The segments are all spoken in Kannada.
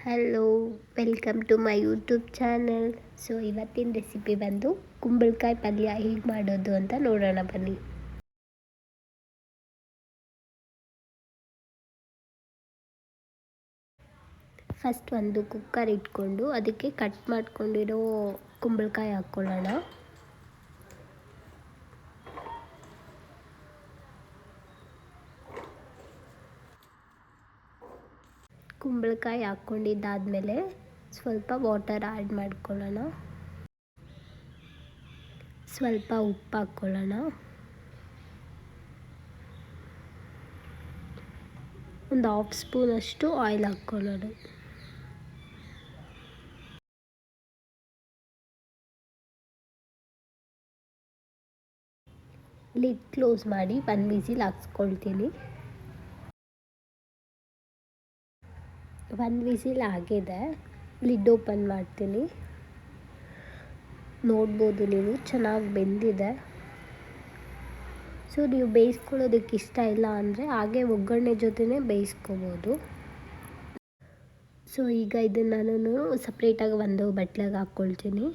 Hello, welcome to my YouTube channel. So ಇವತ್ತಿನ ರೆಸಿಪಿ ಬಂದು ಕುಂಬಳಕಾಯಿ ಪಲ್ಯ ಹೇಗೆ ಮಾಡೋದು ಅಂತ ನೋಡೋಣ ಬನ್ನಿ. ಫಸ್ಟ್ ಒಂದು ಕುಕ್ಕರ್ ಇಟ್ಕೊಂಡು ಅದಕ್ಕೆ ಕಟ್ ಮಾಡ್ಕೊಂಡಿರೋ ಕುಂಬಳಕಾಯಿ ಹಾಕ್ಕೊಳ್ಳೋಣ. ಕುಂಬಳಕಾಯಿ ಹಾಕ್ಕೊಂಡಿದ್ದಾದಮೇಲೆ ಸ್ವಲ್ಪ ವಾಟರ್ ಆ್ಯಡ್ ಮಾಡ್ಕೊಳ್ಳೋಣ. ಸ್ವಲ್ಪ ಉಪ್ಪು ಹಾಕ್ಕೊಳ್ಳೋಣ. ಒಂದು 1/2 ಸ್ಪೂನಷ್ಟು ಆಯಿಲ್ ಹಾಕ್ಕೊಳ್ಳೋಣ. ಲಿಡ್ ಕ್ಲೋಸ್ ಮಾಡಿ 1 ವಿಸಿಲ್ ಹಾಕ್ಸ್ಕೊಳ್ತೀನಿ. 1 ವಿಸಿಲ್ ಆಗಿದೆ. ಲಿಡ್ ಓಪನ್ ಮಾಡ್ತೀನಿ. ನೋಡ್ಬೋದು ನೀವು ಚೆನ್ನಾಗಿ ಬೆಂದಿದೆ. ಸೊ ನೀವು ಬೇಯಿಸ್ಕೊಳ್ಳೋದಕ್ಕೆ ಇಷ್ಟ ಇಲ್ಲ ಅಂದರೆ ಹಾಗೆ ಒಗ್ಗರಣೆ ಜೊತೆನೇ ಬೇಯಿಸ್ಕೋಬೋದು. ಸೊ ಈಗ ಇದನ್ನು ನಾನು ಸಪ್ರೇಟಾಗಿ ಒಂದು ಬಟ್ಲಿಗೆ ಹಾಕ್ಕೊಳ್ತೀನಿ.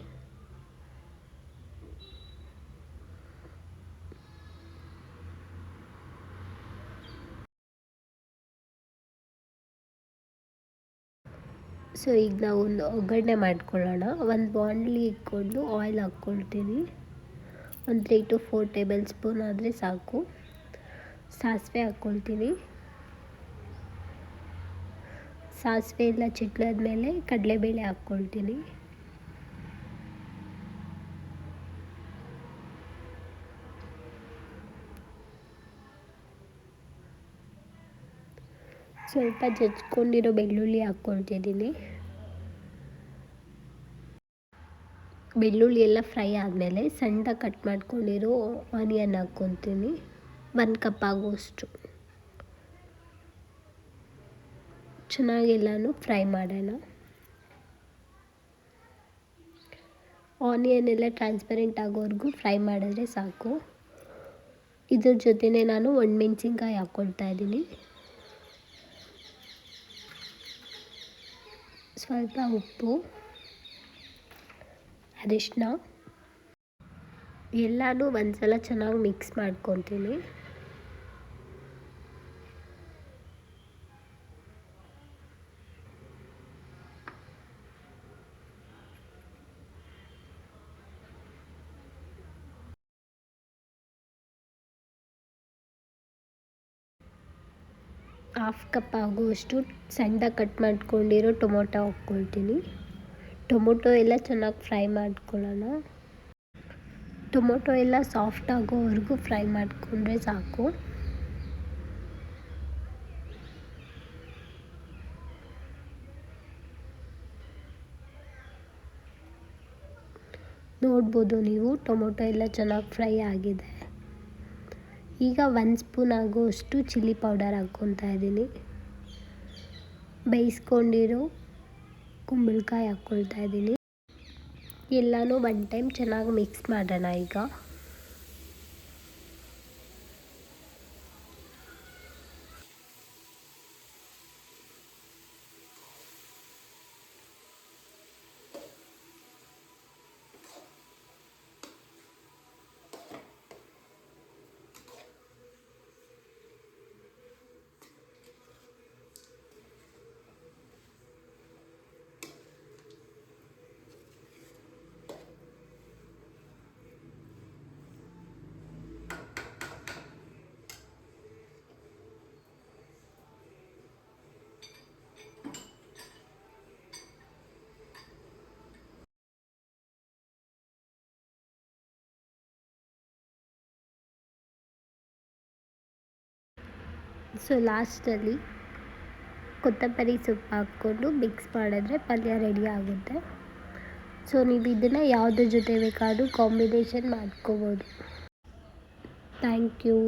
ಸೊ ಈಗ ನಾವು ಒಂದು ಒಗ್ಗರಣೆ ಮಾಡ್ಕೊಳ್ಳೋಣ. ಒಂದು ಬಾಣಲಿ ಇಟ್ಕೊಂಡು ಆಯಿಲ್ ಹಾಕ್ಕೊಳ್ತೀನಿ. ಒಂದು 3 to 4 ಟೇಬಲ್ ಸ್ಪೂನ್ ಆದರೆ ಸಾಕು. ಸಾಸಿವೆ ಹಾಕ್ಕೊಳ್ತೀನಿ. ಸಾಸಿವೆ ಎಲ್ಲ ಚಿಟ್ಲಾದ್ಮೇಲೆ ಕಡಲೆಬೇಳೆ ಹಾಕ್ಕೊಳ್ತೀನಿ. ಸ್ವಲ್ಪ ಜಜ್ಕೊಂಡಿರೋ ಬೆಳ್ಳುಳ್ಳಿ ಹಾಕ್ಕೊಳ್ತಿದ್ದೀನಿ. ಬೆಳ್ಳುಳ್ಳಿ ಎಲ್ಲ ಫ್ರೈ ಆದಮೇಲೆ ಸಣ್ಣದಾಗಿ ಕಟ್ ಮಾಡ್ಕೊಂಡಿರೋ ಆನಿಯನ್ ಹಾಕ್ಕೊತೀನಿ. 1 ಕಪ್ ಆಗುವಷ್ಟು. ಚೆನ್ನಾಗೆಲ್ಲನೂ ಫ್ರೈ ಮಾಡೋಣ. ಆನಿಯನ್ ಎಲ್ಲ ಟ್ರಾನ್ಸ್ಪರೆಂಟ್ ಆಗೋವರೆಗೂ ಫ್ರೈ ಮಾಡಿದ್ರೆ ಸಾಕು. ಇದ್ರ ಜೊತೆನೇ ನಾನು ಒಣಮೆಣಸಿನ್ಕಾಯಿ ಹಾಕ್ಕೊಳ್ತಾ ಇದ್ದೀನಿ. ಸ್ವಲ್ಪ ಉಪ್ಪು, ಅರಿಶಿನ ಎಲ್ಲನೂ ಒಂದ್ಸಲ ಚೆನ್ನಾಗಿ ಮಿಕ್ಸ್ ಮಾಡ್ಕೊತೀನಿ. ಹಾಫ್ ಕಪ್ ಆಗುವಷ್ಟು ಸಣ್ಣದಾಗಿ ಕಟ್ ಮಾಡ್ಕೊಂಡಿರೋ ಟೊಮೊಟೊ ಹಾಕ್ಕೊಳ್ತೀನಿ. ಟೊಮೊಟೊ ಎಲ್ಲ ಚೆನ್ನಾಗಿ ಫ್ರೈ ಮಾಡ್ಕೊಳ್ಳೋಣ. ಟೊಮೊಟೊ ಎಲ್ಲ ಸಾಫ್ಟ್ ಆಗೋವರೆಗೂ ಫ್ರೈ ಮಾಡಿಕೊಂಡ್ರೆ ಸಾಕು. ನೋಡ್ಬೋದು ನೀವು ಟೊಮೊಟೊ ಎಲ್ಲ ಚೆನ್ನಾಗಿ ಫ್ರೈ ಆಗಿದೆ. ಈಗ 1 ಸ್ಪೂನ್ ಆಗುವಷ್ಟು ಚಿಲ್ಲಿ ಪೌಡರ್ ಹಾಕ್ಕೊತಾ ಇದ್ದೀನಿ. ಬೇಯಿಸ್ಕೊಂಡಿರೋ ಕುಂಬಳಕಾಯಿ ಹಾಕ್ಕೊಳ್ತಾ ಇದ್ದೀನಿ. ಎಲ್ಲನೂ 1 ಟೈಮ್ ಚೆನ್ನಾಗಿ ಮಿಕ್ಸ್ ಮಾಡೋಣ ಈಗ. ಸೊ ಲಾಸ್ಟಲ್ಲಿ ಕೊತ್ತಂಬರಿ ಸೊಪ್ಪು ಹಾಕ್ಕೊಂಡು ಮಿಕ್ಸ್ ಮಾಡಿದ್ರೆ ಪಲ್ಯ ರೆಡಿ ಆಗುತ್ತೆ. ಸೊ ನೀವು ಇದನ್ನು ಯಾವುದ್ರ ಜೊತೆ ಬೇಕಾದ್ರೂ ಕಾಂಬಿನೇಷನ್ ಮಾಡ್ಕೋಬೋದು. Thank you.